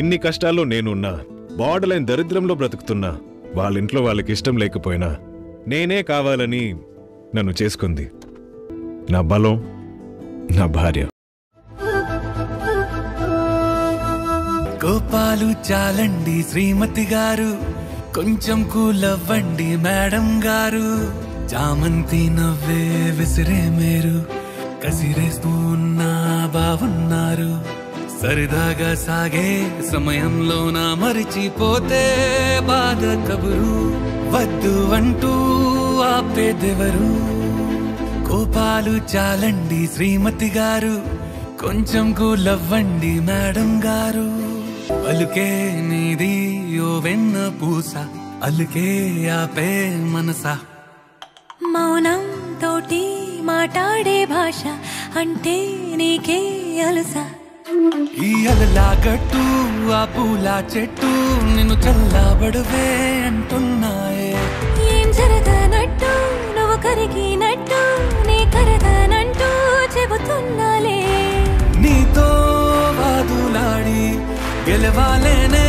ఇన్ని కష్టాల్లో నేనున్నా, బార్డర్ లైన్ దరిద్రంలో బ్రతుకుతున్నా, వాళ్ళింట్లో వాళ్ళకి ఇష్టం లేకపోయినా నేనే కావాలని నన్ను చేసుకుంది. నా బలం, నా భార్య. కోపాలు చాలండి శ్రీమతి గారు, కొంచెం కూలవ్వండి మేడం గారు. చామంతి నవ్వే విసిరే మేరు, కసిరేస్తూ ఉన్నా బాగున్నారు. సరదాగా సాగే సమయంలో నా మరిచిపోతే బాధ కబురు. వద్దు అంటూ ఆపేదెవరు? కోపాలు చాలండి శ్రీమతి గారు, కొంచెం కూలవ్వండి మేడం గారు. అలుకే నీది ఓ వెన్న పూస, అలుకే ఆపే మనసా. మౌనం తోటి మాట్లాడే భాష అంటే నీకే అలుసా. ఈ అలలా గట్టు ఆ పూల చెట్టు నిన్ను చల్లబడవే అంటున్నాయే. ఏం జరగనట్టు నువ్వు కరిగినట్టు నీ కరగనంటూ చెబుతున్నాలే. నీతో వాదులాడి గెలవాలేనే